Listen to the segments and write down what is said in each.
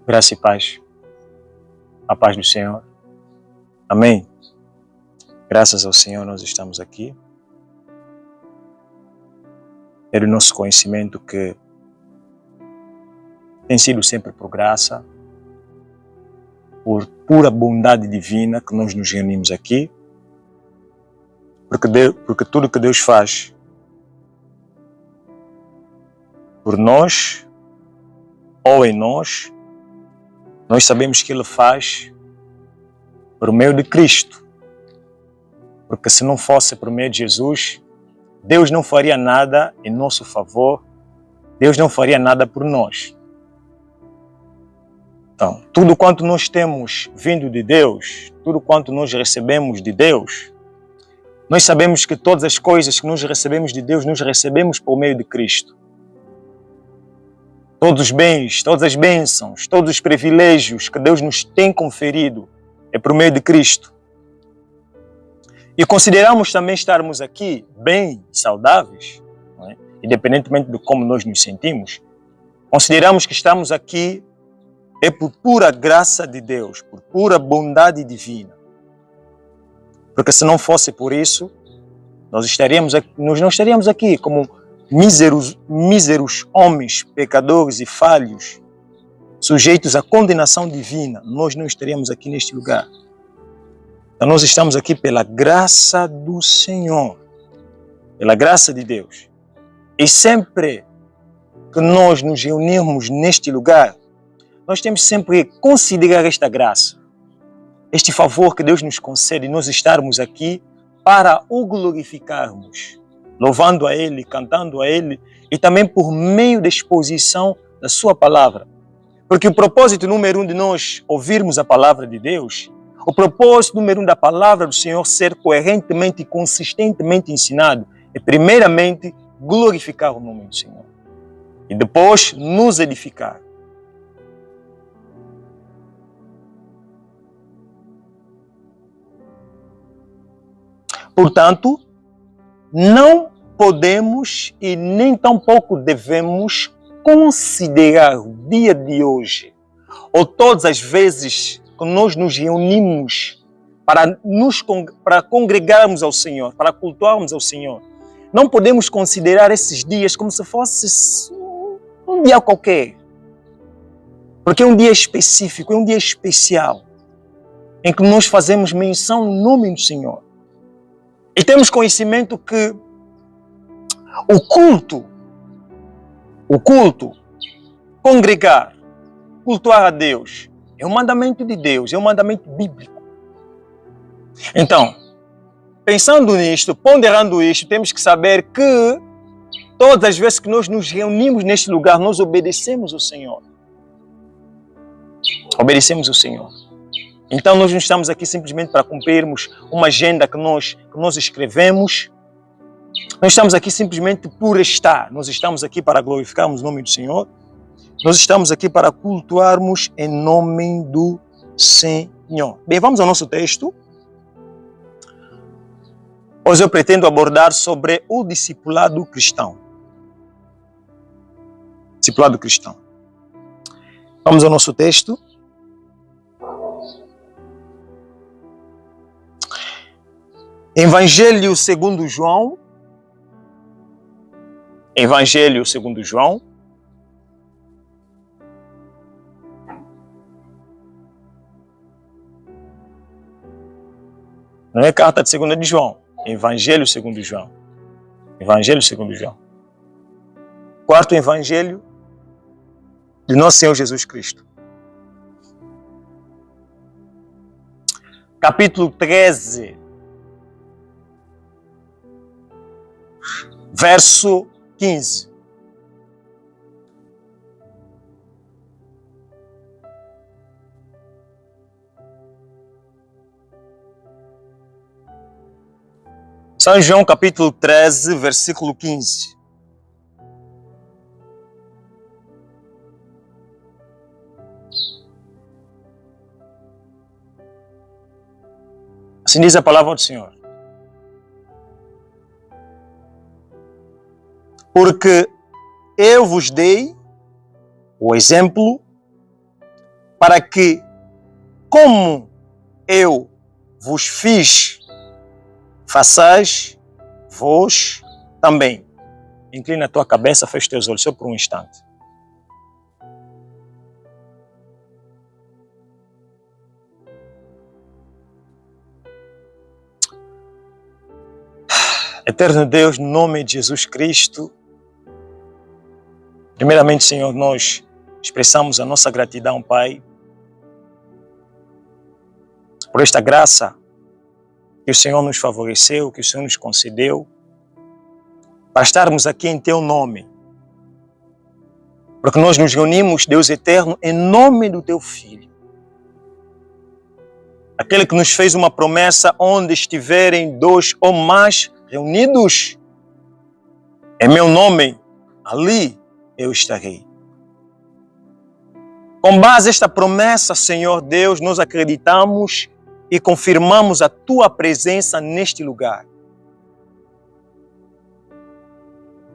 Graça e paz. A paz do Senhor. Amém. Graças ao Senhor nós estamos aqui. É do nosso conhecimento que tem sido sempre por graça, por pura bondade divina que nós nos reunimos aqui, porque tudo que Deus faz por nós ou em nós, nós sabemos que Ele faz por meio de Cristo. Porque se não fosse por meio de Jesus, Deus não faria nada em nosso favor, Deus não faria nada por nós. Então, tudo quanto nós temos vindo de Deus, tudo quanto nós recebemos de Deus, nós sabemos que todas as coisas que nós recebemos de Deus, nós recebemos por meio de Cristo. Todos os bens, todas as bênçãos, todos os privilégios que Deus nos tem conferido é por meio de Cristo. E consideramos também estarmos aqui bem, saudáveis, não é? Independentemente de como nós nos sentimos, consideramos que estamos aqui é por pura graça de Deus, por pura bondade divina. Porque se não fosse por isso, nós não estaríamos aqui como míseros homens, pecadores e falhos, sujeitos à condenação divina. Nós não estaríamos aqui neste lugar. Então nós estamos aqui pela graça do Senhor, pela graça de Deus. E sempre que nós nos reunirmos neste lugar, nós temos sempre que considerar esta graça, este favor que Deus nos concede, nós estarmos aqui para o glorificarmos, louvando a Ele, cantando a Ele e também por meio da exposição da Sua palavra. Porque o propósito número 1 de nós ouvirmos a palavra de Deus, o propósito número 1 da palavra do Senhor ser coerentemente e consistentemente ensinado é primeiramente glorificar o nome do Senhor e depois nos edificar. Portanto, não podemos e nem tampouco devemos considerar o dia de hoje, ou todas as vezes que nós nos reunimos para congregarmos ao Senhor, para cultuarmos ao Senhor, não podemos considerar esses dias como se fosse um dia qualquer. Porque é um dia específico, é um dia especial, em que nós fazemos menção no nome do Senhor. E temos conhecimento que o culto, congregar, cultuar a Deus, é um mandamento de Deus, é um mandamento bíblico. Então, pensando nisto, ponderando isto, temos que saber que todas as vezes que nós nos reunimos neste lugar, nós obedecemos ao Senhor. Obedecemos ao Senhor. Então nós não estamos aqui simplesmente para cumprirmos uma agenda que nós escrevemos. Nós estamos aqui simplesmente por estar. Nós estamos aqui para glorificarmos o nome do Senhor. Nós estamos aqui para cultuarmos em nome do Senhor. Bem, vamos ao nosso texto. Hoje eu pretendo abordar sobre o discipulado cristão. Discipulado cristão. Vamos ao nosso texto. Evangelho segundo João. Evangelho segundo João. Não é carta de 2 de João. Evangelho segundo João. Evangelho segundo João. Quarto evangelho de nosso Senhor Jesus Cristo. Capítulo 13. Verso 15. São João capítulo 13, versículo 15. Assim diz a palavra do Senhor. Porque eu vos dei o exemplo para que, como eu vos fiz, façais vós também. Inclina a tua cabeça, fecha teus olhos só por um instante. Eterno Deus, no nome de Jesus Cristo, primeiramente, Senhor, nós expressamos a nossa gratidão, Pai, por esta graça que o Senhor nos favoreceu, que o Senhor nos concedeu, para estarmos aqui em Teu nome. Porque nós nos reunimos, Deus eterno, em nome do Teu Filho. Aquele que nos fez uma promessa: onde estiverem dois ou mais reunidos em meu nome, ali eu estarei. Com base nesta promessa, Senhor Deus, nós acreditamos e confirmamos a Tua presença neste lugar.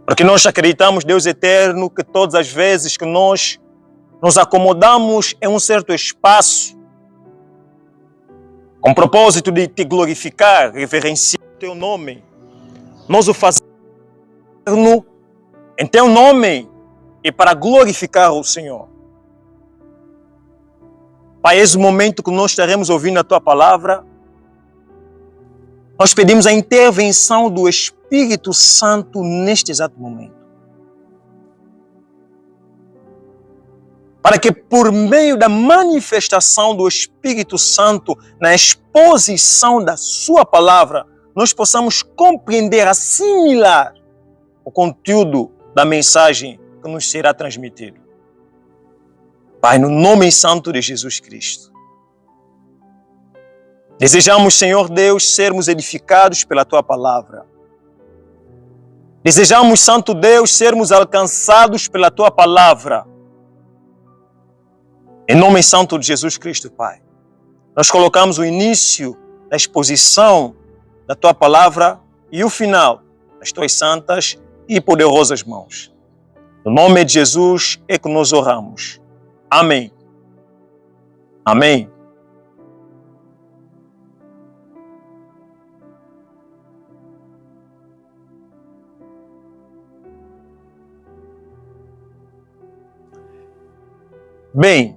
Porque nós acreditamos, Deus eterno, que todas as vezes que nós nos acomodamos em um certo espaço, com o propósito de Te glorificar, reverenciar o Teu nome, nós o fazemos em Teu nome e para glorificar o Senhor. Pai, esse momento que nós estaremos ouvindo a Tua palavra, nós pedimos a intervenção do Espírito Santo neste exato momento. Para que por meio da manifestação do Espírito Santo na exposição da Sua palavra, nós possamos compreender, assimilar o conteúdo da mensagem que nos será transmitido. Pai, no nome santo de Jesus Cristo, desejamos, Senhor Deus, sermos edificados pela Tua palavra. Desejamos, Santo Deus, sermos alcançados pela Tua palavra. Em nome santo de Jesus Cristo, Pai, nós colocamos o início da exposição da Tua palavra e o final das Tuas santas e poderosas mãos. No nome de Jesus é que nós oramos. Amém. Amém. Bem,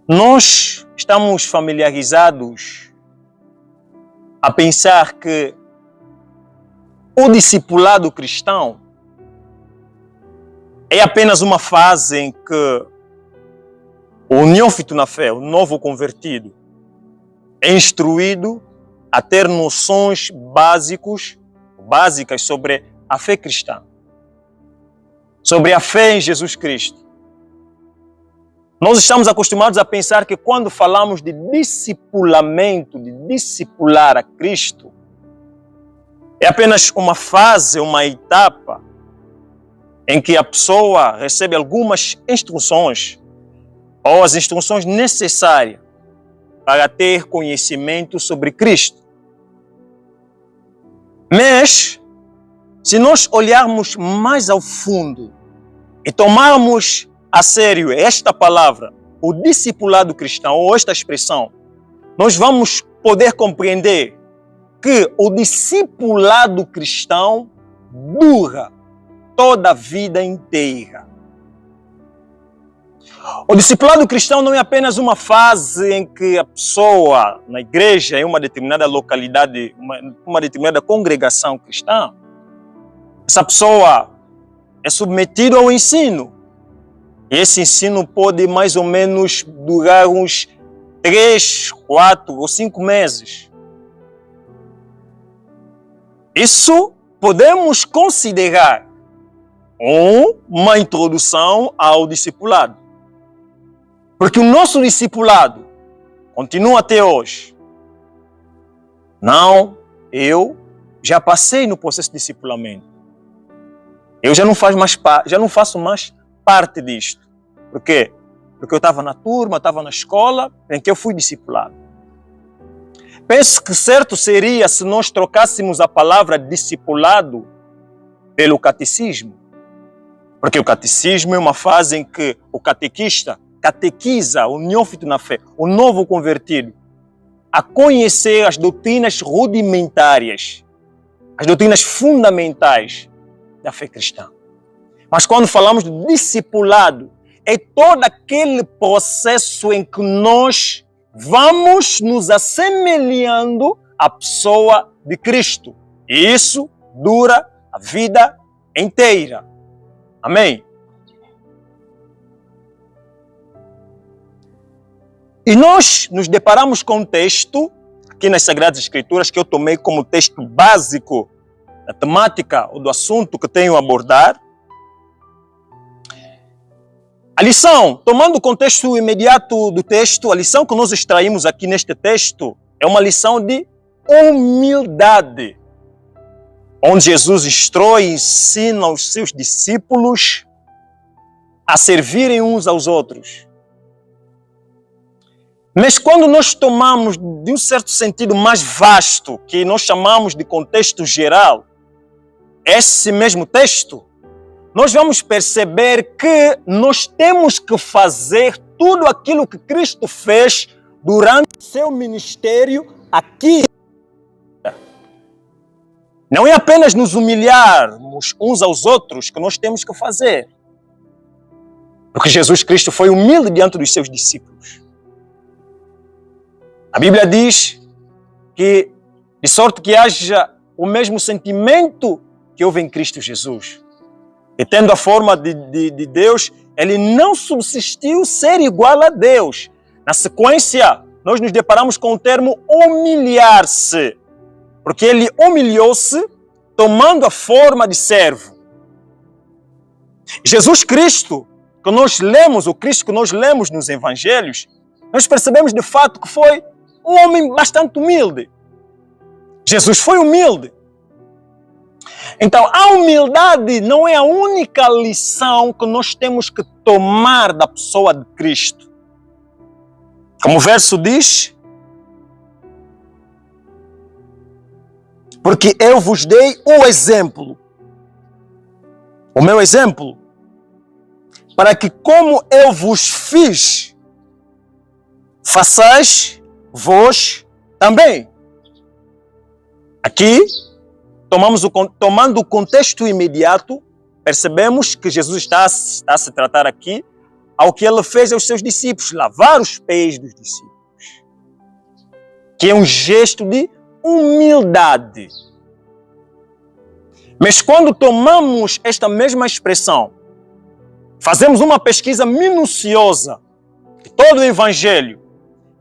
nós estamos familiarizados a pensar que o discipulado cristão é apenas uma fase em que o neófito na fé, o novo convertido, é instruído a ter noções básicas sobre a fé cristã, sobre a fé em Jesus Cristo. Nós estamos acostumados a pensar que quando falamos de discipulamento, de discipular a Cristo, é apenas uma fase, uma etapa em que a pessoa recebe algumas instruções ou as instruções necessárias para ter conhecimento sobre Cristo. Mas, se nós olharmos mais ao fundo e tomarmos a sério esta palavra, o discipulado cristão, ou esta expressão, nós vamos poder compreender que o discipulado cristão dura toda a vida inteira. O discipulado cristão não é apenas uma fase em que a pessoa, na igreja, em uma determinada localidade, uma determinada congregação cristã, essa pessoa é submetida ao ensino. E esse ensino pode mais ou menos durar uns 3, 4 ou 5 meses. Isso podemos considerar uma introdução ao discipulado. Porque o nosso discipulado continua até hoje. Não, eu já passei no processo de discipulamento. Eu já não faço mais parte disto. Por quê? Porque eu estava na turma, estava na escola em que eu fui discipulado. Penso que certo seria se nós trocássemos a palavra discipulado pelo catecismo. Porque o catecismo é uma fase em que o catequista catequiza o neófito na fé, o novo convertido, a conhecer as doutrinas rudimentárias, as doutrinas fundamentais da fé cristã. Mas quando falamos de discipulado, é todo aquele processo em que nós vamos nos assemelhando à pessoa de Cristo. E isso dura a vida inteira. Amém? E nós nos deparamos com um texto, aqui nas Sagradas Escrituras, que eu tomei como texto básico da temática ou do assunto que tenho a abordar. A lição, tomando o contexto imediato do texto, a lição que nós extraímos aqui neste texto é uma lição de humildade, onde Jesus instrui e ensina os seus discípulos a servirem uns aos outros. Mas quando nós tomamos de um certo sentido mais vasto, que nós chamamos de contexto geral, esse mesmo texto, nós vamos perceber que nós temos que fazer tudo aquilo que Cristo fez durante o seu ministério aqui. Não é apenas nos humilharmos uns aos outros que nós temos que fazer. Porque Jesus Cristo foi humilde diante dos seus discípulos. A Bíblia diz que, de sorte que haja o mesmo sentimento que houve em Cristo Jesus. E tendo a forma de Deus, ele não subsistiu ser igual a Deus. Na sequência, nós nos deparamos com o termo humilhar-se. Porque ele humilhou-se tomando a forma de servo. Jesus Cristo, que nós lemos, o Cristo que nós lemos nos Evangelhos, nós percebemos de fato que foi um homem bastante humilde. Jesus foi humilde. Então, a humildade não é a única lição que nós temos que tomar da pessoa de Cristo. Como o verso diz, porque eu vos dei o exemplo, o meu exemplo, para que como eu vos fiz, façais vós também. Aqui, tomando o contexto imediato, percebemos que Jesus está a se tratar aqui ao que ele fez aos seus discípulos, lavar os pés dos discípulos, que é um gesto de humildade. Mas quando tomamos esta mesma expressão, fazemos uma pesquisa minuciosa de todo o Evangelho,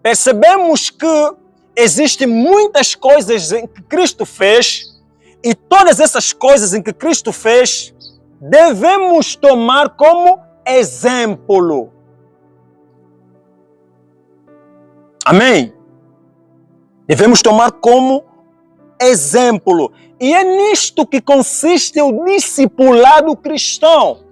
percebemos que existem muitas coisas em que Cristo fez e todas essas coisas em que Cristo fez devemos tomar como exemplo. Amém? Devemos tomar como exemplo. E é nisto que consiste o discipulado cristão.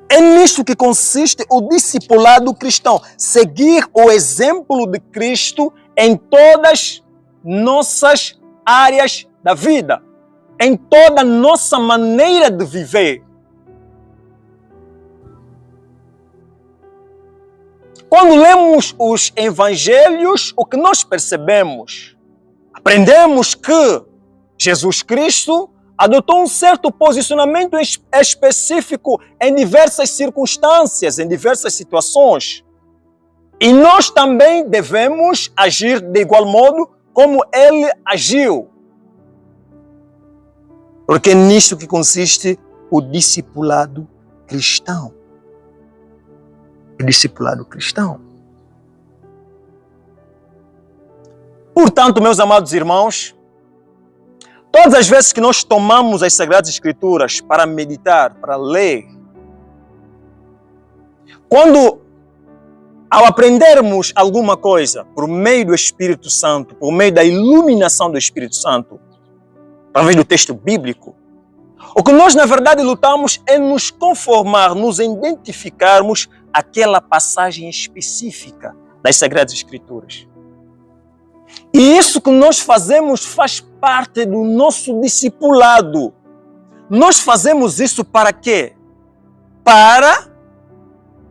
É nisto que consiste o discipulado cristão. Seguir o exemplo de Cristo em todas nossas áreas da vida. Em toda nossa maneira de viver. Quando lemos os evangelhos, o que nós percebemos? Aprendemos que Jesus Cristo adotou um certo posicionamento específico em diversas circunstâncias, em diversas situações. E nós também devemos agir de igual modo como ele agiu. Porque é nisto que consiste o discipulado cristão. O discipulado cristão. Portanto, meus amados irmãos, todas as vezes que nós tomamos as Sagradas Escrituras para meditar, para ler, ao aprendermos alguma coisa por meio do Espírito Santo, por meio da iluminação do Espírito Santo, através do texto bíblico, o que nós, na verdade, lutamos é nos conformar, nos identificarmos aquela passagem específica das Sagradas Escrituras. E isso que nós fazemos faz parte do nosso discipulado. nós fazemos isso para quê? Para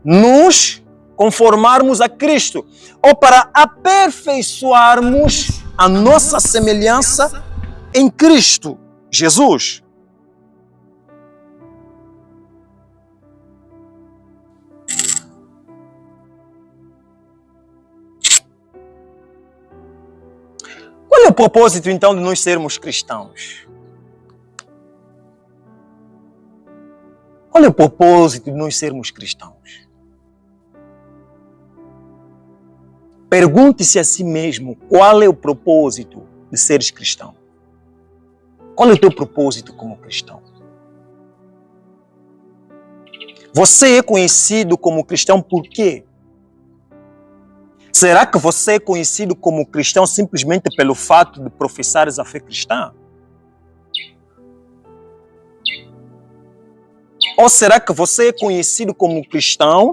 nos conformarmos a Cristo, ou para aperfeiçoarmos a nossa semelhança em Cristo Jesus. Qual é o propósito, então, de nós sermos cristãos? Qual é o propósito de nós sermos cristãos? Pergunte-se a si mesmo qual é o propósito de seres cristão. Qual é o teu propósito como cristão? Você é conhecido como cristão por quê? Será que você é conhecido como cristão simplesmente pelo fato de professares a fé cristã? Ou será que você é conhecido como cristão,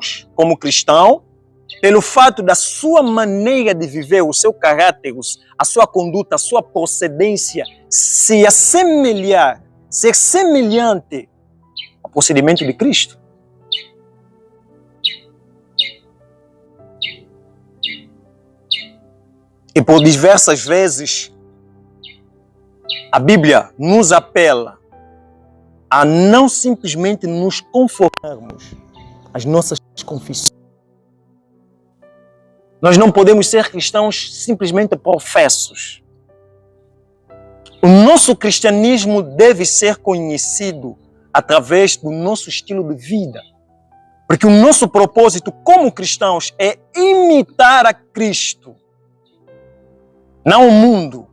pelo fato da sua maneira de viver, o seu caráter, a sua conduta, a sua procedência se assemelhar, ser semelhante ao procedimento de Cristo? E por diversas vezes, a Bíblia nos apela a não simplesmente nos conformarmos às nossas confissões. Nós não podemos ser cristãos simplesmente professos. O nosso cristianismo deve ser conhecido através do nosso estilo de vida. Porque o nosso propósito como cristãos é imitar a Cristo. Não o mundo,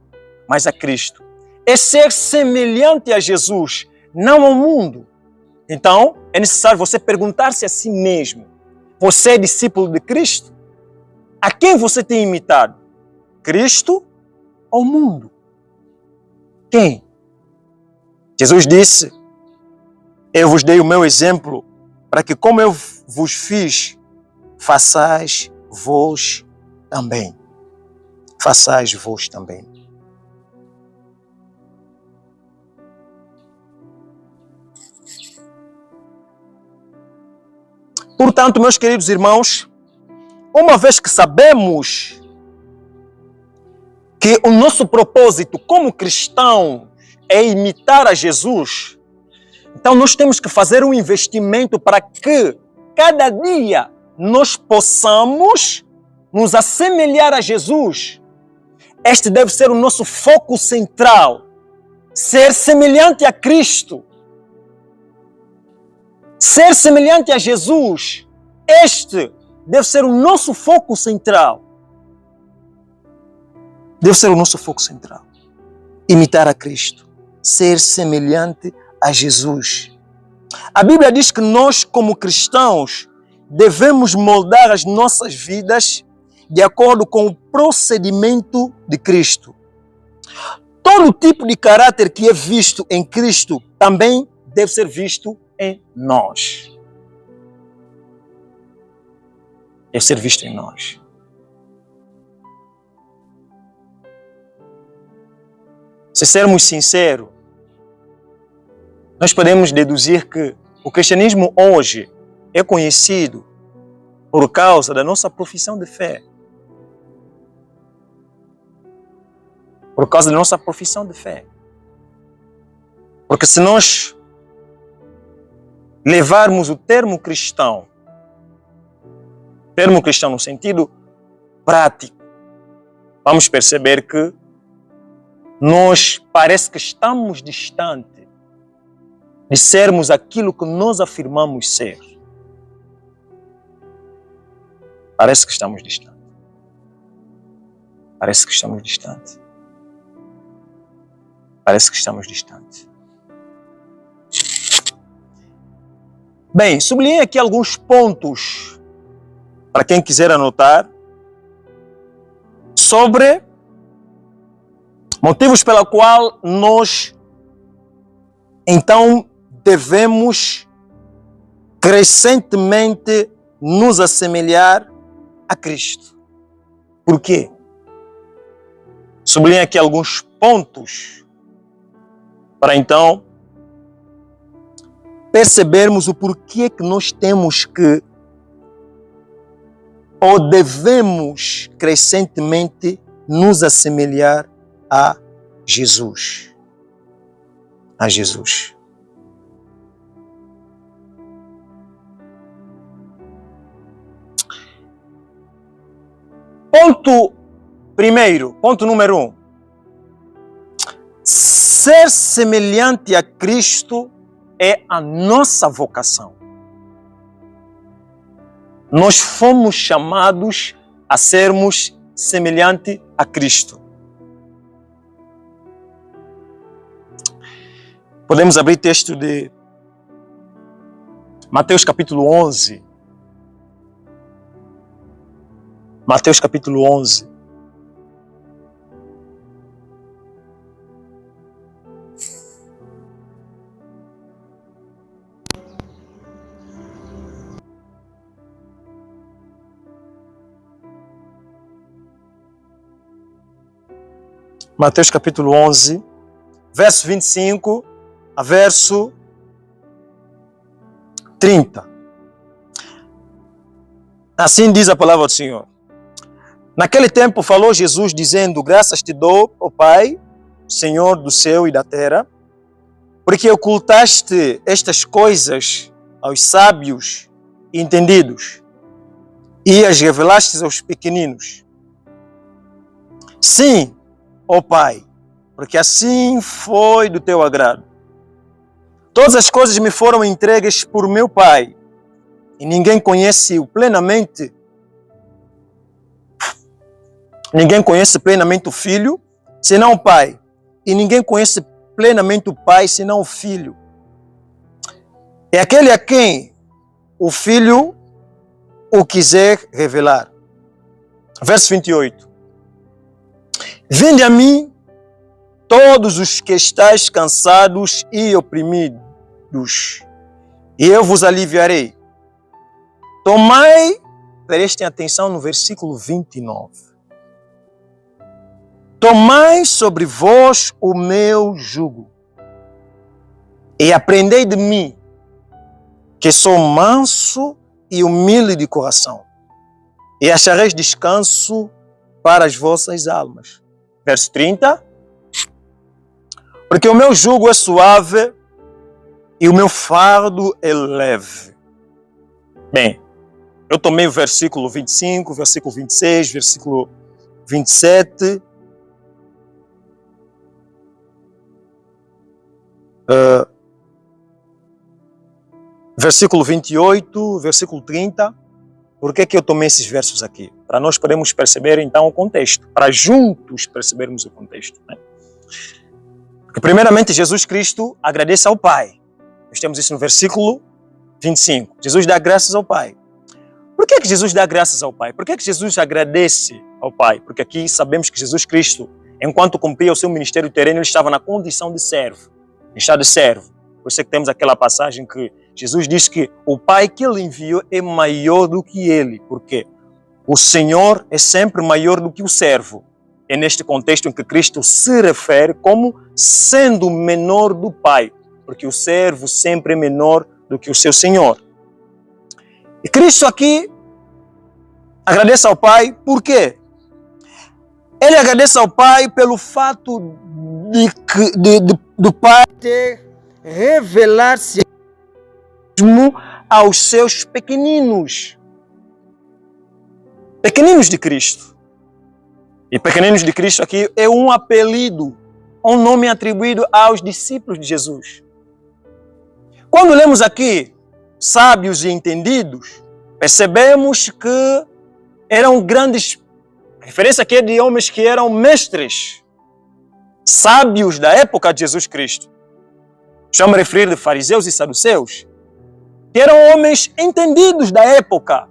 mas a Cristo. É ser semelhante a Jesus, não ao mundo. Então, é necessário você perguntar-se a si mesmo: você é discípulo de Cristo? A quem você tem imitado? Cristo ou mundo? Quem? Jesus disse: eu vos dei o meu exemplo para que, como eu vos fiz, façais vós também. Façais vós também. Portanto, meus queridos irmãos, uma vez que sabemos que o nosso propósito como cristãos é imitar a Jesus, então nós temos que fazer um investimento para que cada dia nós possamos nos assemelhar a Jesus. Este deve ser o nosso foco central, ser semelhante a Cristo. Ser semelhante a Jesus, este deve ser o nosso foco central. Deve ser o nosso foco central. Imitar a Cristo, ser semelhante a Jesus. A Bíblia diz que nós, como cristãos, devemos moldar as nossas vidas de acordo com o procedimento de Cristo. Todo tipo de caráter que é visto em Cristo também deve ser visto em nós. Deve ser visto em nós. Se sermos sinceros, nós podemos deduzir que o cristianismo hoje é conhecido por causa da nossa profissão de fé. Por causa da nossa profissão de fé. Porque se nós levarmos o termo cristão no sentido prático, vamos perceber que nós parece que estamos distantes de sermos aquilo que nós afirmamos ser. Parece que estamos distantes. Parece que estamos distantes. Parece que estamos distantes. Bem, sublinhei aqui alguns pontos para quem quiser anotar sobre motivos pela qual nós então devemos crescentemente nos assemelhar a Cristo. Por quê? Sublinhei aqui alguns pontos para então percebermos o porquê que nós temos que ou devemos crescentemente nos assemelhar a Jesus. A Jesus. Ponto número 1. Ser semelhante a Cristo é a nossa vocação. Nós fomos chamados a sermos semelhante a Cristo. Podemos abrir texto de Mateus capítulo 11. Mateus capítulo 11. Mateus capítulo 11, verso 25 a verso 30. Assim diz a palavra do Senhor. Naquele tempo falou Jesus dizendo: graças te dou, ó Pai, Senhor do céu e da terra, porque ocultaste estas coisas aos sábios e entendidos e as revelaste aos pequeninos. Sim, ó Pai, porque assim foi do teu agrado. Todas as coisas me foram entregues por meu Pai, e ninguém conhece plenamente o Filho, senão o Pai, e ninguém conhece plenamente o Pai, senão o Filho. É aquele a quem o Filho o quiser revelar. Verso 28. Vinde a mim, todos os que estáis cansados e oprimidos, e eu vos aliviarei. Tomai, prestem atenção no versículo 29. Tomai sobre vós o meu jugo, e aprendei de mim, que sou manso e humilde de coração, e achareis descanso para as vossas almas. Verso 30. Porque o meu jugo é suave e o meu fardo é leve. Bem, eu tomei o versículo 25, versículo 26, versículo 27. Versículo 28, versículo 30. Por que eu tomei esses versos aqui? Para nós podermos perceber então o contexto, para juntos percebermos o contexto, né? Porque primeiramente Jesus Cristo agradece ao Pai. Nós temos isso no versículo 25. Jesus dá graças ao Pai. Por que Jesus dá graças ao Pai? Por que Jesus agradece ao Pai? Porque aqui sabemos que Jesus Cristo, enquanto cumpria o seu ministério terreno, ele estava na condição de servo, em estado de servo. Por isso é que temos aquela passagem que Jesus diz que o Pai que ele enviou é maior do que ele. Por quê? O Senhor é sempre maior do que o servo. É neste contexto em que Cristo se refere como sendo menor do Pai, porque o servo sempre é menor do que o seu Senhor. E Cristo aqui agradece ao Pai, por quê? Ele agradece ao Pai pelo fato do Pai ter revelar-se mesmo aos seus pequeninos. Pequeninos de Cristo. E pequeninos de Cristo aqui é um apelido, um nome atribuído aos discípulos de Jesus. Quando lemos aqui sábios e entendidos, percebemos que eram grandes, a referência aqui é de homens que eram mestres, sábios da época de Jesus Cristo. Estamos a referir de fariseus e saduceus, que eram homens entendidos da época.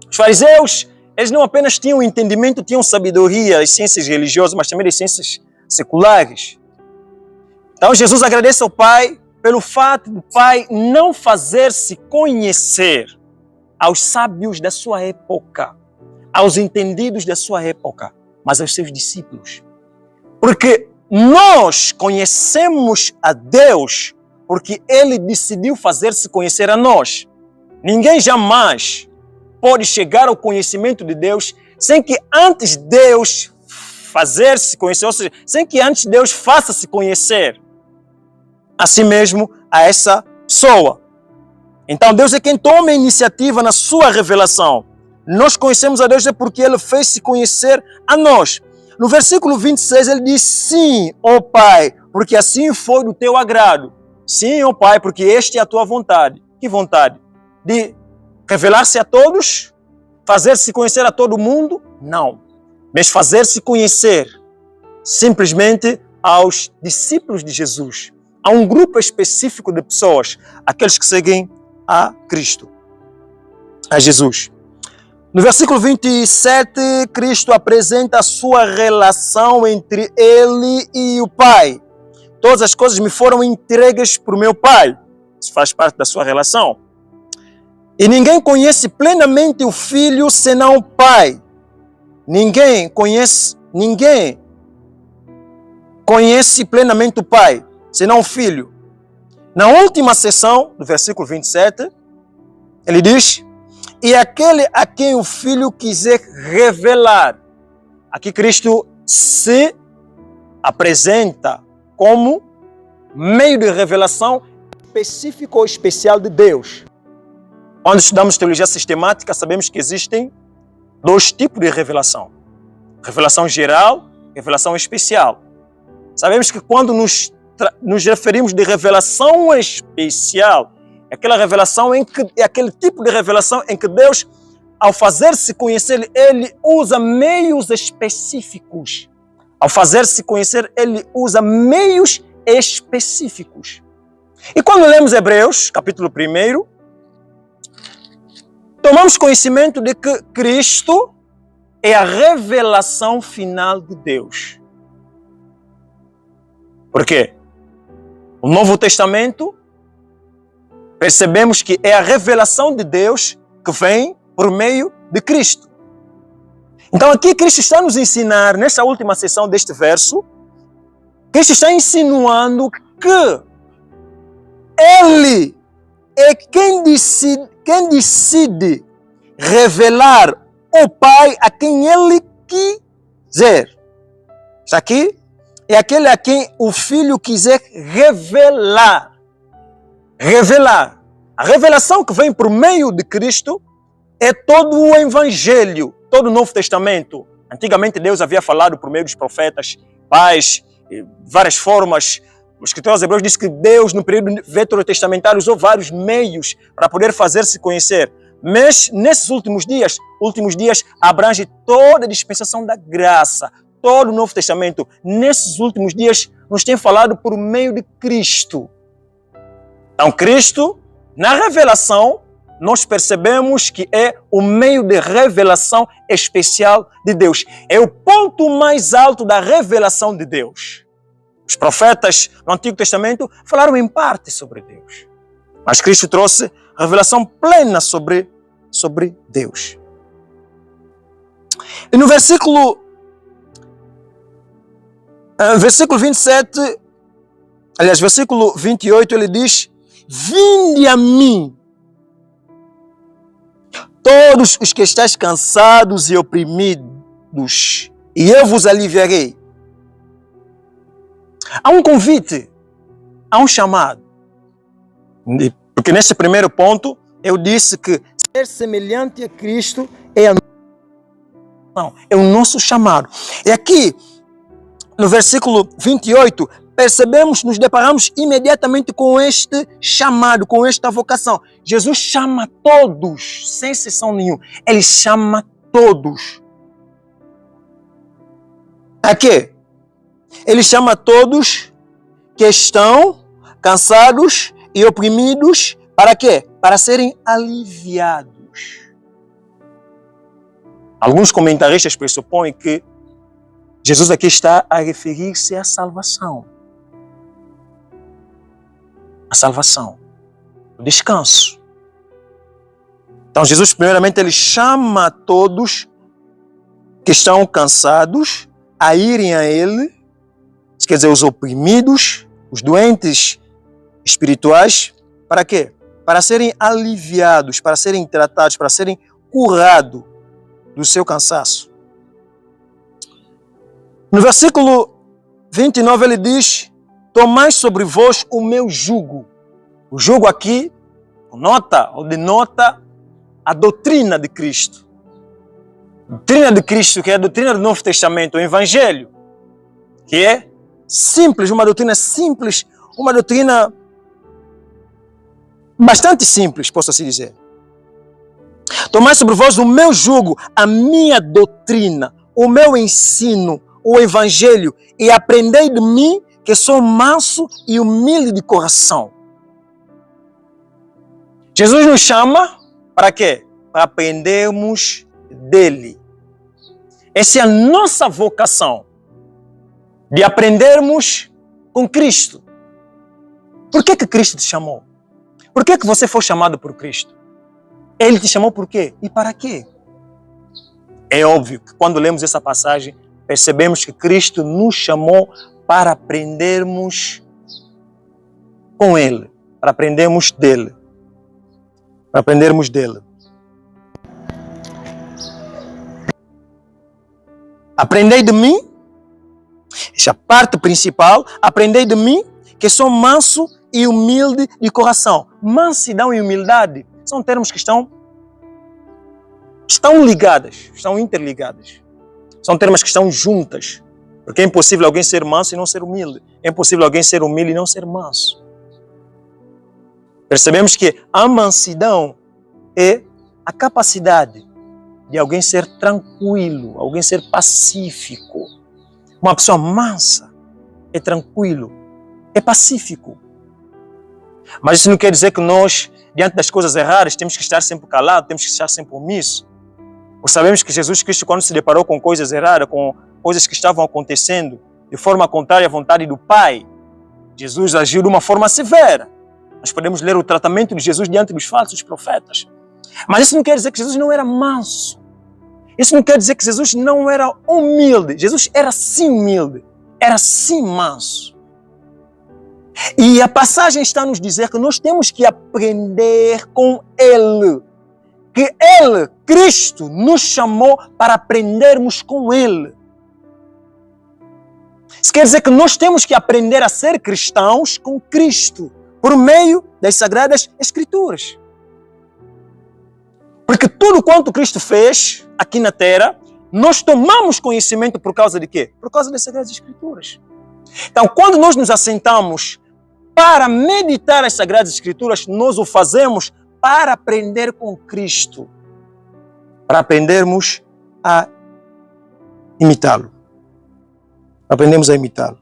Os fariseus, eles não apenas tinham entendimento, tinham sabedoria, as ciências religiosas, mas também as ciências seculares. Então Jesus agradece ao Pai pelo fato do Pai não fazer-se conhecer aos sábios da sua época, aos entendidos da sua época, mas aos seus discípulos. Porque nós conhecemos a Deus porque Ele decidiu fazer-se conhecer a nós. Ninguém jamais pode chegar ao conhecimento de Deus sem que antes Deus fazer-se conhecer, ou seja, sem que antes Deus faça-se conhecer a si mesmo, a essa pessoa. Então Deus é quem toma a iniciativa na sua revelação. Nós conhecemos a Deus é porque Ele fez-se conhecer a nós. No versículo 26 ele diz: sim, ó Pai, porque assim foi do teu agrado. Sim, ó Pai, porque esta é a tua vontade. Que vontade? De revelar-se a todos? Fazer-se conhecer a todo mundo? Não. Mas fazer-se conhecer simplesmente aos discípulos de Jesus. A um grupo específico de pessoas, aqueles que seguem a Cristo, a Jesus. No versículo 27, Cristo apresenta a sua relação entre Ele e o Pai. Todas as coisas me foram entregues por meu Pai. Isso faz parte da sua relação. E ninguém conhece plenamente o Filho senão o Pai. Ninguém conhece plenamente o Pai, senão o Filho. Na última seção, do versículo 27, ele diz: e aquele a quem o Filho quiser revelar. Aqui Cristo se apresenta como meio de revelação específico ou especial de Deus. Quando estudamos teologia sistemática, sabemos que existem dois tipos de revelação. Revelação geral, revelação especial. Sabemos que quando nos referimos de revelação especial, é aquela revelação é aquele tipo de revelação em que Deus, ao fazer-se conhecer, Ele usa meios específicos. Ao fazer-se conhecer, Ele usa meios específicos. E quando lemos Hebreus, capítulo 1, tomamos conhecimento de que Cristo é a revelação final de Deus. Por quê? O Novo Testamento, percebemos que é a revelação de Deus que vem por meio de Cristo. Então aqui Cristo está nos ensinar, nessa última seção deste verso, Cristo está insinuando que Ele é quem decide revelar o Pai a quem Ele quiser. Está aqui? É aquele a quem o Filho quiser revelar. Revelar. A revelação que vem por meio de Cristo é todo o Evangelho, todo o Novo Testamento. Antigamente Deus havia falado por meio dos profetas, pais, várias formas. O escritor aos Hebreus diz que Deus, no período veterotestamentário, usou vários meios para poder fazer-se conhecer. Mas nesses últimos dias abrange toda a dispensação da graça, todo o Novo Testamento. Nesses últimos dias nos tem falado por meio de Cristo. Então Cristo, na revelação, nós percebemos que é o meio de revelação especial de Deus. É o ponto mais alto da revelação de Deus. Os profetas no Antigo Testamento falaram em parte sobre Deus. Mas Cristo trouxe revelação plena sobre Deus. E no versículo 27, aliás, versículo 28, ele diz: vinde a mim, todos os que estáis cansados e oprimidos, e eu vos aliviarei. Há um convite, há um chamado. Porque neste primeiro ponto, eu disse que ser semelhante a Cristo é o nosso chamado. E aqui, no versículo 28, nos deparamos imediatamente com este chamado, com esta vocação. Jesus chama todos, sem exceção nenhuma. Ele chama todos. A quê? Ele chama todos que estão cansados e oprimidos. Para quê? Para serem aliviados. Alguns comentaristas pressupõem que Jesus aqui está a referir-se à salvação. A salvação, o descanso. Então Jesus, primeiramente, ele chama todos que estão cansados a irem a Ele, quer dizer, os oprimidos, os doentes espirituais, para quê? Para serem aliviados, para serem tratados, para serem curados do seu cansaço. No versículo 29 ele diz: tomai sobre vós o meu jugo. O jugo aqui denota a doutrina de Cristo. A doutrina de Cristo, que é a doutrina do Novo Testamento, o Evangelho, que é simples, uma doutrina simples, uma doutrina bastante simples, posso assim dizer. Tomai sobre vós o meu jugo, a minha doutrina, o meu ensino, o Evangelho, e aprendei de mim, que sou manso e humilde de coração. Jesus nos chama para quê? Para aprendermos dele. Essa é a nossa vocação, de aprendermos com Cristo. Por que Cristo te chamou? Por que você foi chamado por Cristo? Ele te chamou por quê? E para quê? É óbvio que quando lemos essa passagem, percebemos que Cristo nos chamou para aprendermos com Ele, para aprendermos dele. Para aprendermos dele. Aprendei de mim, essa é a parte principal, aprendei de mim que sou manso e humilde de coração. Mansidão e humildade são termos que estão ligadas, estão interligadas. São termos que estão juntas. Porque é impossível alguém ser manso e não ser humilde. É impossível alguém ser humilde e não ser manso. Percebemos que a mansidão é a capacidade de alguém ser tranquilo, alguém ser pacífico. Uma pessoa mansa é tranquilo, é pacífico. Mas isso não quer dizer que nós, diante das coisas erradas, temos que estar sempre calados, temos que estar sempre omissos. Porque sabemos que Jesus Cristo, quando se deparou com coisas erradas, com coisas que estavam acontecendo de forma contrária à vontade do Pai, Jesus agiu de uma forma severa. Nós podemos ler o tratamento de Jesus diante dos falsos profetas. Mas isso não quer dizer que Jesus não era manso. Isso não quer dizer que Jesus não era humilde. Jesus era sim humilde, era sim manso. E a passagem está a nos dizer que nós temos que aprender com Ele. Que Ele, Cristo, nos chamou para aprendermos com Ele. Isso quer dizer que nós temos que aprender a ser cristãos com Cristo, por meio das Sagradas Escrituras. Porque tudo quanto Cristo fez aqui na Terra, nós tomamos conhecimento por causa de quê? Por causa das Sagradas Escrituras. Então, quando nós nos assentamos para meditar as Sagradas Escrituras, nós o fazemos para aprender com Cristo. Para aprendermos a imitá-lo. Aprendemos a imitá-lo.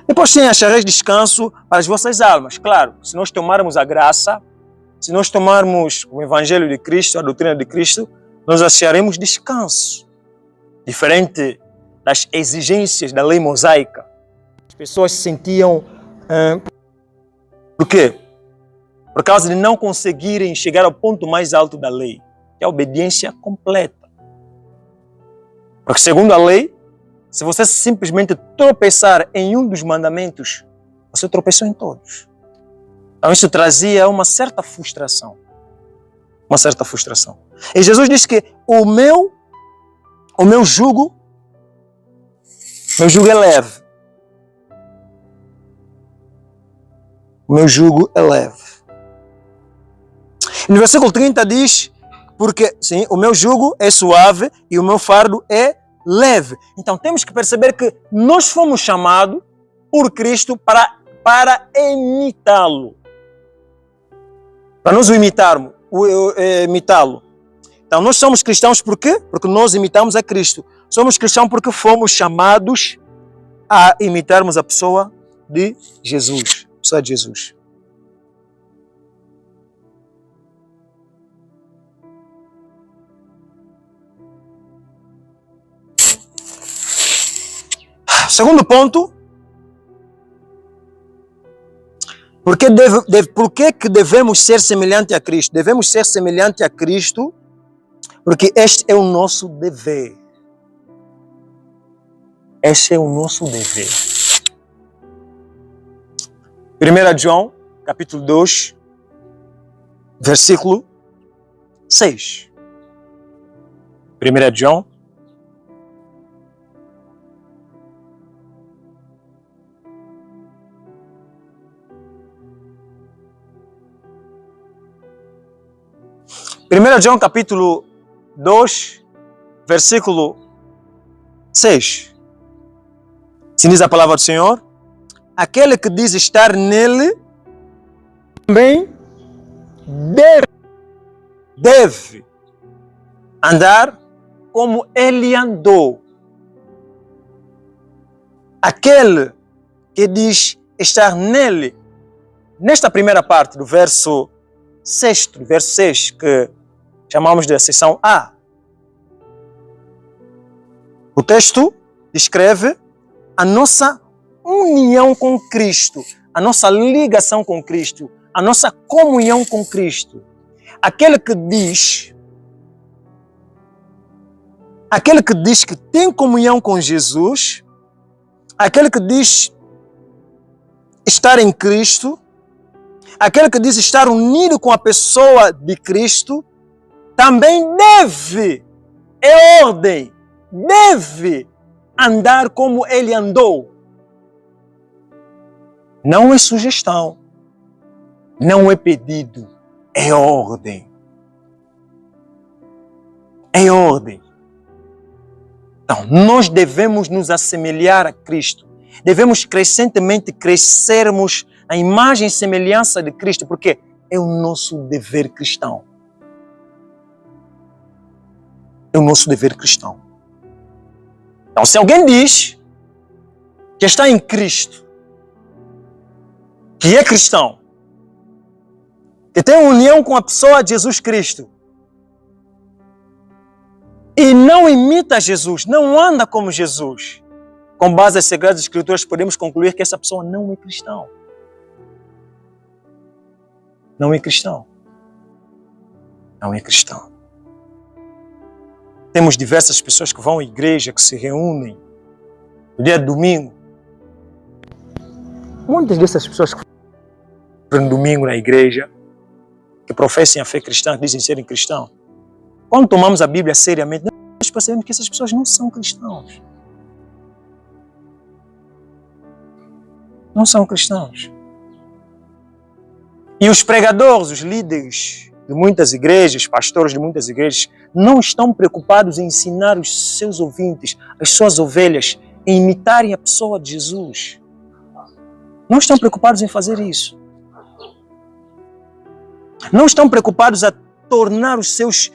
Depois sim, achareis descanso para as vossas almas. Claro, se nós tomarmos a graça, se nós tomarmos o Evangelho de Cristo, a doutrina de Cristo, nós acharemos descanso. Diferente das exigências da lei mosaica. As pessoas se sentiam... Por quê? Por causa de não conseguirem chegar ao ponto mais alto da lei, que é a obediência completa. Porque segundo a lei, se você simplesmente tropeçar em um dos mandamentos, você tropeçou em todos. Então isso trazia uma certa frustração. Uma certa frustração. E Jesus disse que o meu jugo é leve. O meu jugo é leve. No versículo 30 diz, porque sim, o meu jugo é suave e o meu fardo é leve. Então temos que perceber que nós fomos chamados por Cristo para imitá-lo. Para nós imitá-lo. Então nós somos cristãos por quê? Porque nós imitamos a Cristo. Somos cristãos porque fomos chamados a imitarmos a pessoa de Jesus. A pessoa de Jesus. Segundo ponto, por que devemos ser semelhante a Cristo? Devemos ser semelhante a Cristo porque este é o nosso dever. Este é o nosso dever. 1 João, capítulo 2, versículo 6. 1 João, capítulo 2, versículo 6. Se diz a palavra do Senhor: aquele que diz estar nele, também deve andar como ele andou. Aquele que diz estar nele, nesta primeira parte do verso 6, que chamamos de seção A, o texto descreve a nossa união com Cristo, a nossa ligação com Cristo, a nossa comunhão com Cristo. Aquele que diz que tem comunhão com Jesus, aquele que diz estar em Cristo, aquele que diz estar unido com a pessoa de Cristo, também deve andar como ele andou. Não é sugestão, não é pedido, é ordem. É ordem. Então, nós devemos nos assemelhar a Cristo. Devemos crescentemente crescermos a imagem e semelhança de Cristo, porque é o nosso dever cristão. É o nosso dever cristão. Então, se alguém diz que está em Cristo, que é cristão, que tem união com a pessoa de Jesus Cristo, e não imita Jesus, não anda como Jesus, com base nas Sagradas Escrituras, podemos concluir que essa pessoa não é cristão. Não é cristão. Não é cristão. Temos diversas pessoas que vão à igreja, que se reúnem no dia de domingo. Muitas dessas pessoas que vão no domingo na igreja, que professem a fé cristã, que dizem serem cristãos, quando tomamos a Bíblia seriamente, nós percebemos que essas pessoas não são cristãos. Não são cristãos. E os pregadores, os líderes de muitas igrejas, pastores de muitas igrejas, não estão preocupados em ensinar os seus ouvintes, as suas ovelhas, em imitarem a pessoa de Jesus. Não estão preocupados em fazer isso. Não estão preocupados a tornar os seus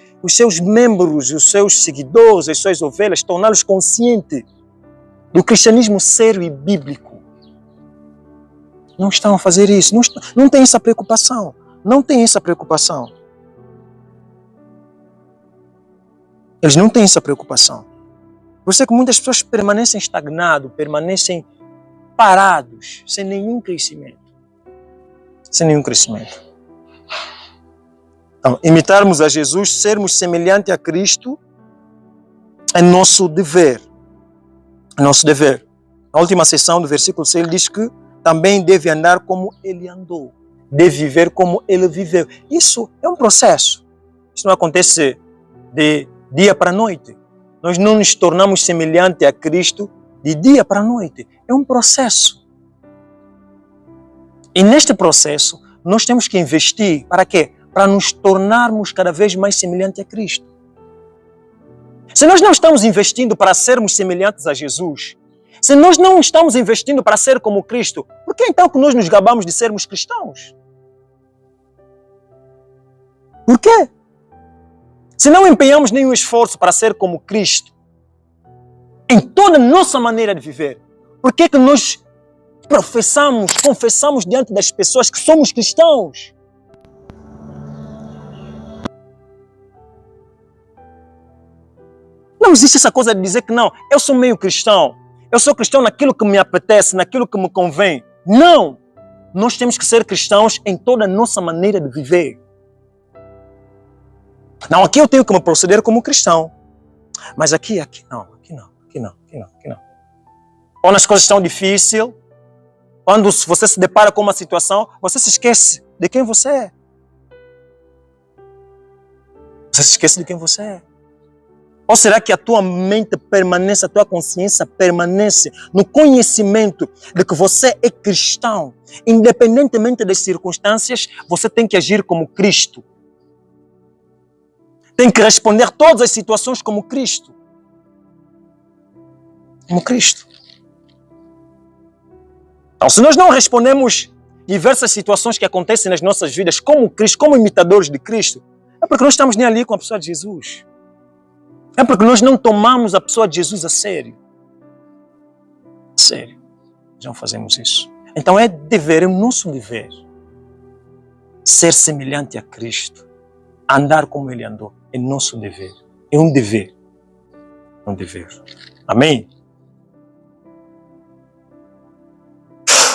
membros, os seus seguidores, as suas ovelhas, torná-los conscientes do cristianismo sério e bíblico. Não estão a fazer isso. Não tem essa preocupação. Não tem essa preocupação. Eles não têm essa preocupação. Por isso é que muitas pessoas permanecem estagnados, permanecem parados, sem nenhum crescimento. Sem nenhum crescimento. Então, imitarmos a Jesus, sermos semelhantes a Cristo, é nosso dever. É nosso dever. Na última sessão do versículo 6, ele diz que também deve andar como ele andou. Deve viver como ele viveu. Isso é um processo. Isso não acontece de dia para a noite. Nós não nos tornamos semelhantes a Cristo de dia para a noite. É um processo. E neste processo, nós temos que investir para quê? Para nos tornarmos cada vez mais semelhantes a Cristo. Se nós não estamos investindo para sermos semelhantes a Jesus, se nós não estamos investindo para ser como Cristo, por que então que nós nos gabamos de sermos cristãos? Por quê? Se não empenhamos nenhum esforço para ser como Cristo, em toda a nossa maneira de viver, por que nós confessamos diante das pessoas que somos cristãos? Não existe essa coisa de dizer que não, eu sou meio cristão, eu sou cristão naquilo que me apetece, naquilo que me convém. Não! Nós temos que ser cristãos em toda a nossa maneira de viver. Não, aqui eu tenho que me proceder como cristão. Mas aqui não. Quando as coisas estão difíceis, Quando você se depara com uma situação, você se esquece de quem você é. Você se esquece de quem você é. Ou será que a tua mente permanece, a tua consciência permanece no conhecimento de que você é cristão? Independentemente das circunstâncias, você tem que agir como Cristo. Tem que responder todas as situações como Cristo. Como Cristo. Então, se nós não respondemos diversas situações que acontecem nas nossas vidas como Cristo, como imitadores de Cristo, é porque nós estamos nem ali com a pessoa de Jesus. É porque nós não tomamos a pessoa de Jesus a sério. A sério. Nós não fazemos isso. Então é dever, é o nosso dever, ser semelhante a Cristo. Andar como Ele andou. É nosso dever. É um dever. Um dever. Amém?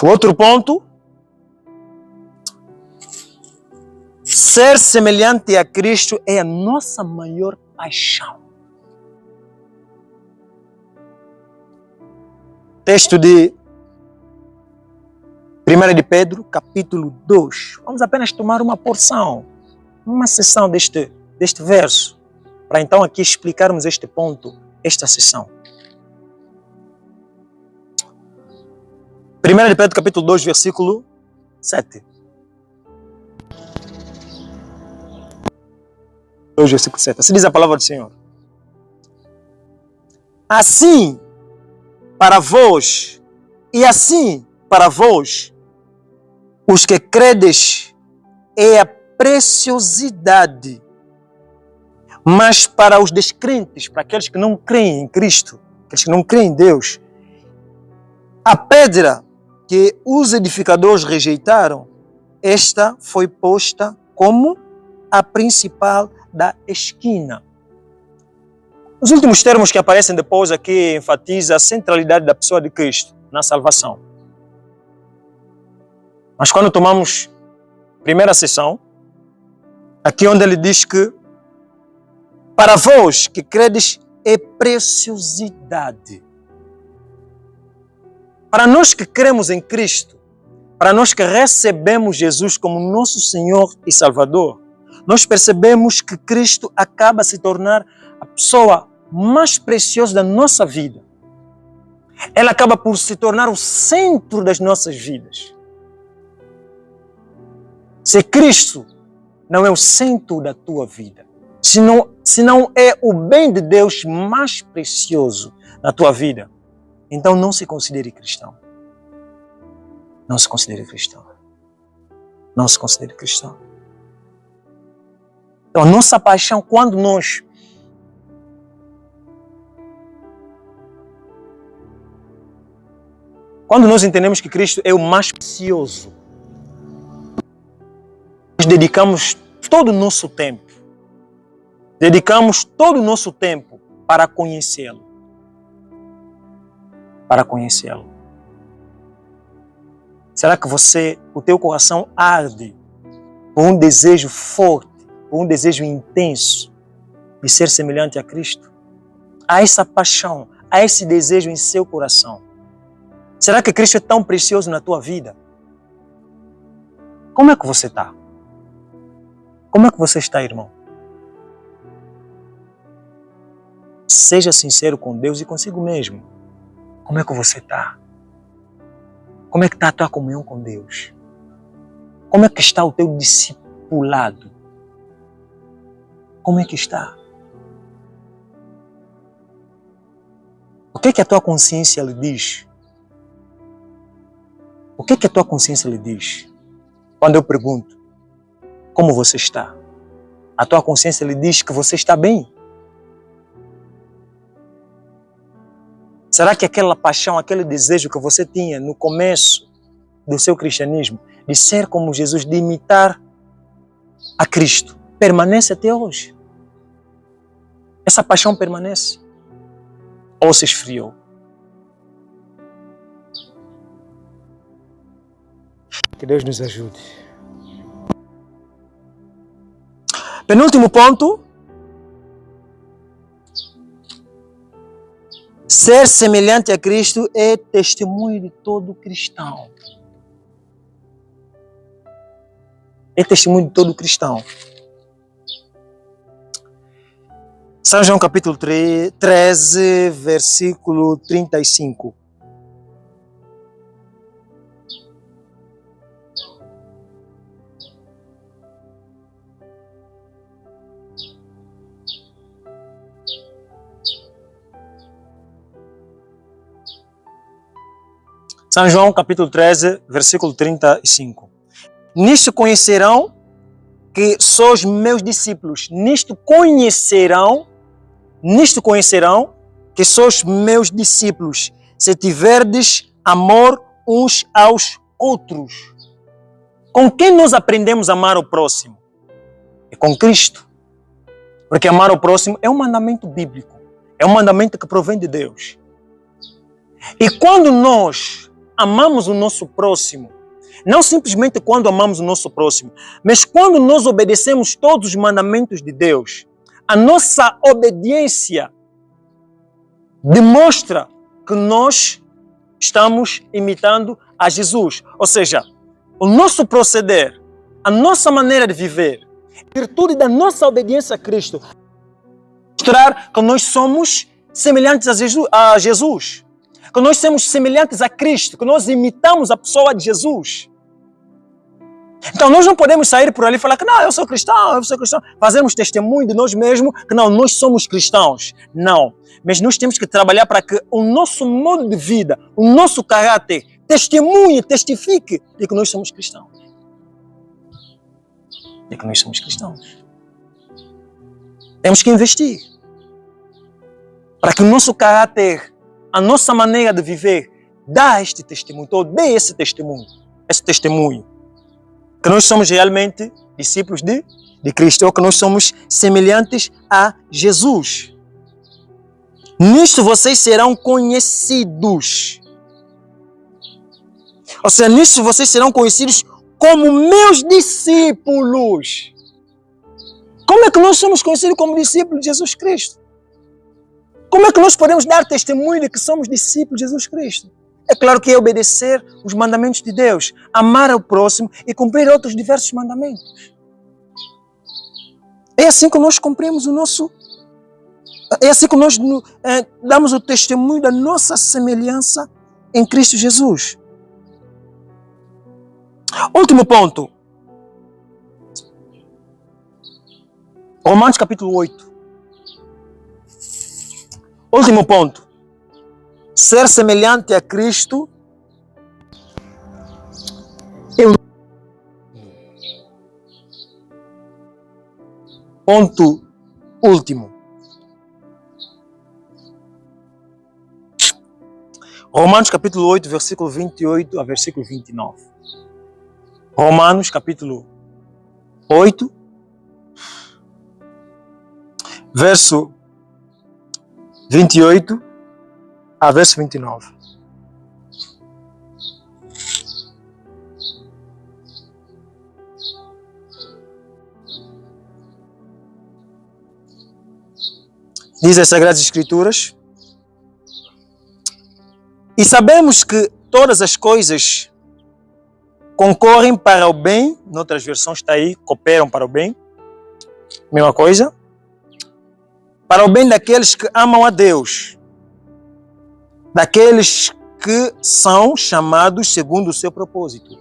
Outro ponto. Ser semelhante a Cristo é a nossa maior paixão. Texto de 1 de Pedro, capítulo 2. Vamos apenas tomar uma porção, uma seção deste verso, para então aqui explicarmos este ponto, esta seção. 1 de Pedro, capítulo 2, versículo 7. 2, versículo 7. Assim diz a palavra do Senhor. Assim, para vós, e assim para vós, os que credes, é a preciosidade. Mas para os descrentes, para aqueles que não creem em Cristo, aqueles que não creem em Deus, a pedra que os edificadores rejeitaram, esta foi posta como a principal da esquina. Os últimos termos que aparecem depois aqui enfatizam a centralidade da pessoa de Cristo na salvação. Mas quando tomamos a primeira sessão, aqui onde ele diz que para vós que credes é preciosidade. Para nós que cremos em Cristo, para nós que recebemos Jesus como nosso Senhor e Salvador, nós percebemos que Cristo acaba se tornar a pessoa mais preciosa da nossa vida. Ela acaba por se tornar o centro das nossas vidas. Se Cristo não é o centro da tua vida, se não é o bem de Deus mais precioso na tua vida, então não se considere cristão. Não se considere cristão. Não se considere cristão. Então, a nossa paixão, quando nós entendemos que Cristo é o mais precioso, nós dedicamos todo o nosso tempo. Dedicamos todo o nosso tempo para conhecê-lo. Para conhecê-lo. Será que o teu coração arde por um desejo forte, por um desejo intenso de ser semelhante a Cristo? Há essa paixão, há esse desejo em seu coração. Será que Cristo é tão precioso na tua vida? Como é que você está? Como é que você está, irmão? Seja sincero com Deus e consigo mesmo. Como é que você está? Como é que está a tua comunhão com Deus? Como é que está o teu discipulado? Como é que está? O que é que a tua consciência lhe diz? O que é que a tua consciência lhe diz? Quando eu pergunto, como você está? A tua consciência lhe diz que você está bem? Será que aquela paixão, aquele desejo que você tinha no começo do seu cristianismo, de ser como Jesus, de imitar a Cristo, permanece até hoje? Essa paixão permanece? Ou se esfriou? Que Deus nos ajude. Penúltimo ponto. Ser semelhante a Cristo é testemunho de todo cristão. É testemunho de todo cristão. São João capítulo 13, versículo 35. São João capítulo 13, versículo 35. Nisto conhecerão que sois meus discípulos. Nisto conhecerão que sois meus discípulos, se tiverdes amor uns aos outros. Com quem nós aprendemos a amar o próximo? É com Cristo. Porque amar o próximo é um mandamento bíblico. É um mandamento que provém de Deus. E quando nós amamos o nosso próximo, não simplesmente quando amamos o nosso próximo, mas quando nós obedecemos todos os mandamentos de Deus, a nossa obediência demonstra que nós estamos imitando a Jesus. Ou seja, o nosso proceder, a nossa maneira de viver, em virtude da nossa obediência a Cristo, mostrar que nós somos semelhantes a Jesus. Que nós somos semelhantes a Cristo, que nós imitamos a pessoa de Jesus. Então nós não podemos sair por ali e falar que não, eu sou cristão, fazermos testemunho de nós mesmos, que não, nós somos cristãos. Não, mas nós temos que trabalhar para que o nosso modo de vida, o nosso caráter, testifique de que nós somos cristãos. De que nós somos cristãos. Temos que investir para que o nosso caráter, a nossa maneira de viver, dê este testemunho, ou dê esse testemunho, que nós somos realmente discípulos de Cristo, ou que nós somos semelhantes a Jesus. Nisto vocês serão conhecidos. Ou seja, nisto vocês serão conhecidos como meus discípulos. Como é que nós somos conhecidos como discípulos de Jesus Cristo? Como é que nós podemos dar testemunho de que somos discípulos de Jesus Cristo? É claro que é obedecer os mandamentos de Deus, amar ao próximo e cumprir outros diversos mandamentos. É assim que nós cumprimos é assim que nós damos o testemunho da nossa semelhança em Cristo Jesus. Último ponto. Romanos capítulo 8. Último ponto. Ser semelhante a Cristo é o ponto último. Romanos capítulo 8, versículo 28 a versículo 29. Romanos capítulo 8, verso 28 a verso 29. Diz as Sagradas Escrituras: e sabemos que todas as coisas concorrem para o bem, noutras versões está aí, cooperam para o bem, mesma coisa, para o bem daqueles que amam a Deus, daqueles que são chamados segundo o seu propósito.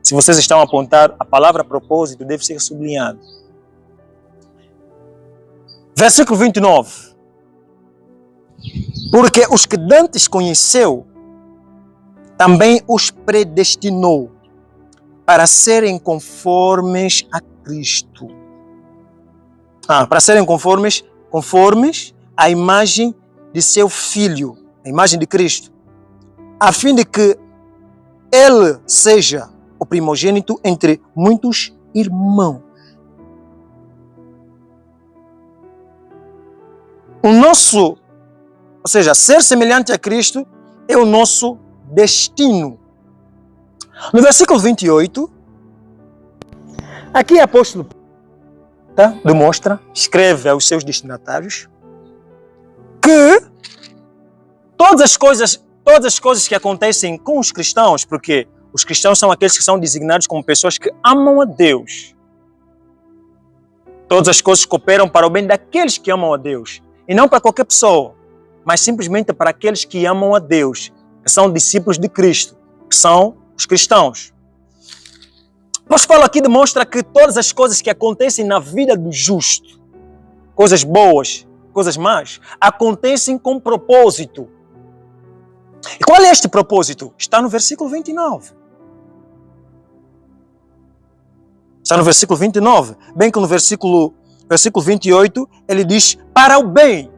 Se vocês estão a apontar, a palavra propósito deve ser sublinhada. Versículo 29. Porque os que dantes conheceu, também os predestinou para serem conformes a Cristo. Para serem conformes à imagem de seu Filho, a imagem de Cristo, a fim de que Ele seja o primogênito entre muitos irmãos. Ou seja, ser semelhante a Cristo é o nosso destino. No versículo 28, aqui o apóstolo demonstra, escreve aos seus destinatários, que todas as coisas que acontecem com os cristãos, porque os cristãos são aqueles que são designados como pessoas que amam a Deus. Todas as coisas cooperam para o bem daqueles que amam a Deus. E não para qualquer pessoa, mas simplesmente para aqueles que amam a Deus, que são discípulos de Cristo, que são os cristãos. Mas Paulo aqui demonstra que todas as coisas que acontecem na vida do justo, coisas boas, coisas más, acontecem com propósito. E qual é este propósito? Está no versículo 29. Está no versículo 29. Bem que no versículo 28, ele diz para o bem.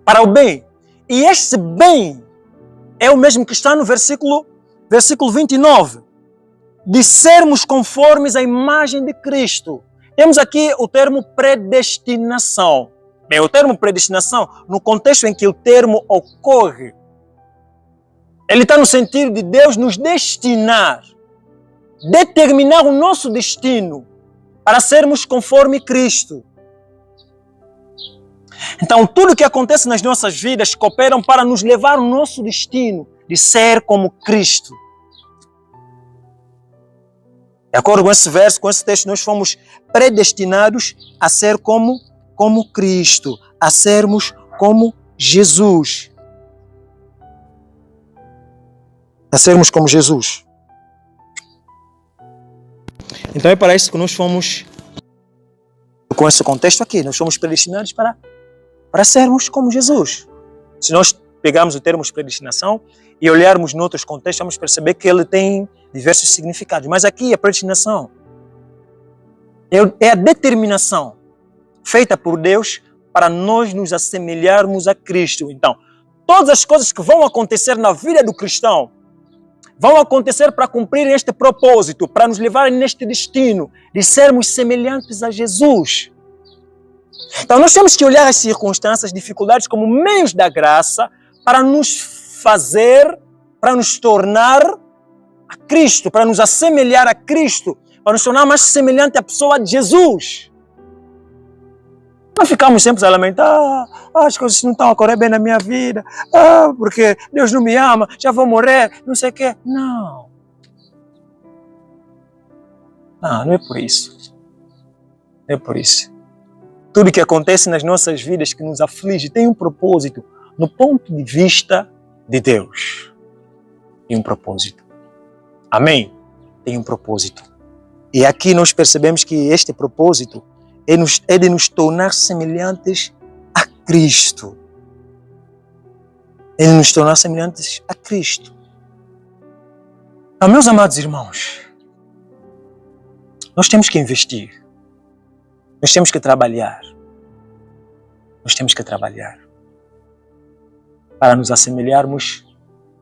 Para o bem. E este bem é o mesmo que está no versículo 29. De sermos conformes à imagem de Cristo. Temos aqui o termo predestinação. Bem, o termo predestinação, no contexto em que o termo ocorre, ele está no sentido de Deus nos destinar, determinar o nosso destino para sermos conforme Cristo. Então, tudo que acontece nas nossas vidas cooperam para nos levar ao nosso destino de ser como Cristo. De acordo com esse verso, com esse texto, nós fomos predestinados a ser como Cristo, a sermos como Jesus. A sermos como Jesus. Então é para isso que nós fomos, com esse contexto aqui, nós fomos predestinados para sermos como Jesus. Se nós pegarmos o termo predestinação e olharmos em outros contextos, vamos perceber que ele tem diversos significados. Mas aqui a predestinação é a determinação feita por Deus para nós nos assemelharmos a Cristo. Então, todas as coisas que vão acontecer na vida do cristão vão acontecer para cumprir este propósito, para nos levar neste destino de sermos semelhantes a Jesus. Então nós temos que olhar as circunstâncias, as dificuldades como meios da graça para nos fazer, para nos tornar a Cristo, para nos assemelhar a Cristo, para nos tornar mais semelhante à pessoa de Jesus. Não ficamos sempre a lamentar, as coisas não estão a correr bem na minha vida, porque Deus não me ama, já vou morrer, não sei o quê. Não. Não é por isso. Não é por isso. Tudo que acontece nas nossas vidas que nos aflige tem um propósito, no ponto de vista de Deus. Tem um propósito. Amém? Tem um propósito. E aqui nós percebemos que este propósito é de nos tornar semelhantes a Cristo. É de nos tornar semelhantes a Cristo. Então, meus amados irmãos, nós temos que investir. Nós temos que trabalhar. Nós temos que trabalhar para nos assemelharmos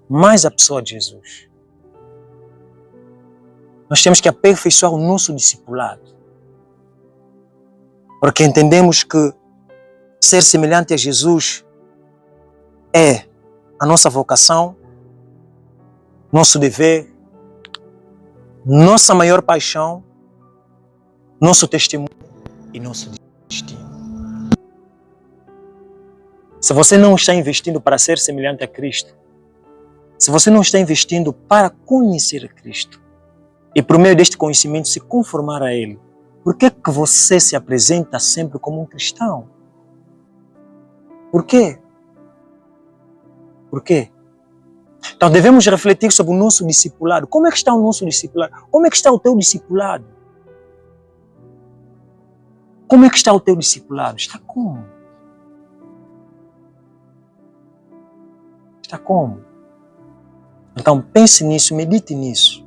mais à pessoa de Jesus. Nós temos que aperfeiçoar o nosso discipulado. Porque entendemos que ser semelhante a Jesus é a nossa vocação, nosso dever, nossa maior paixão, nosso testemunho e nosso destino. Se você não está investindo para ser semelhante a Cristo, se você não está investindo para conhecer a Cristo e por meio deste conhecimento se conformar a Ele, por que você se apresenta sempre como um cristão? Por quê? Por quê? Então devemos refletir sobre o nosso discipulado. Como é que está o nosso discipulado? Como é que está o teu discipulado? Como é que está o teu discipulado? Está como? Está como? Então pense nisso, medite nisso.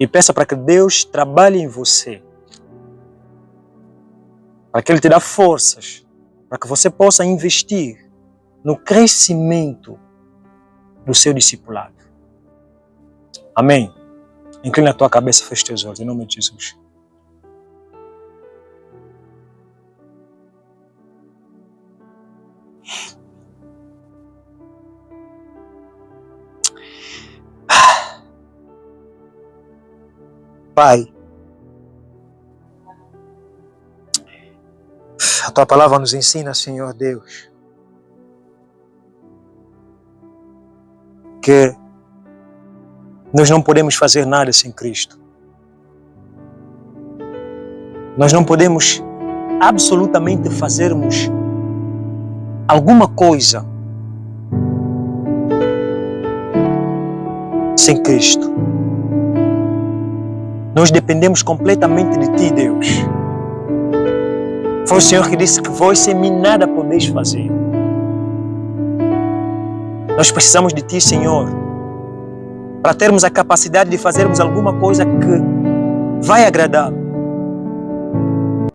E peça para que Deus trabalhe em você. Para que Ele te dê forças. Para que você possa investir no crescimento do seu discipulado. Amém? Inclina a tua cabeça e fecha teus olhos. Em nome de Jesus. Pai, a Tua palavra nos ensina, Senhor Deus, que nós não podemos fazer nada sem Cristo. Nós não podemos absolutamente fazermos alguma coisa sem Cristo. Nós dependemos completamente de Ti, Deus. Foi o Senhor que disse que vós sem mim nada podeis fazer. Nós precisamos de Ti, Senhor, para termos a capacidade de fazermos alguma coisa que vai agradá-lo.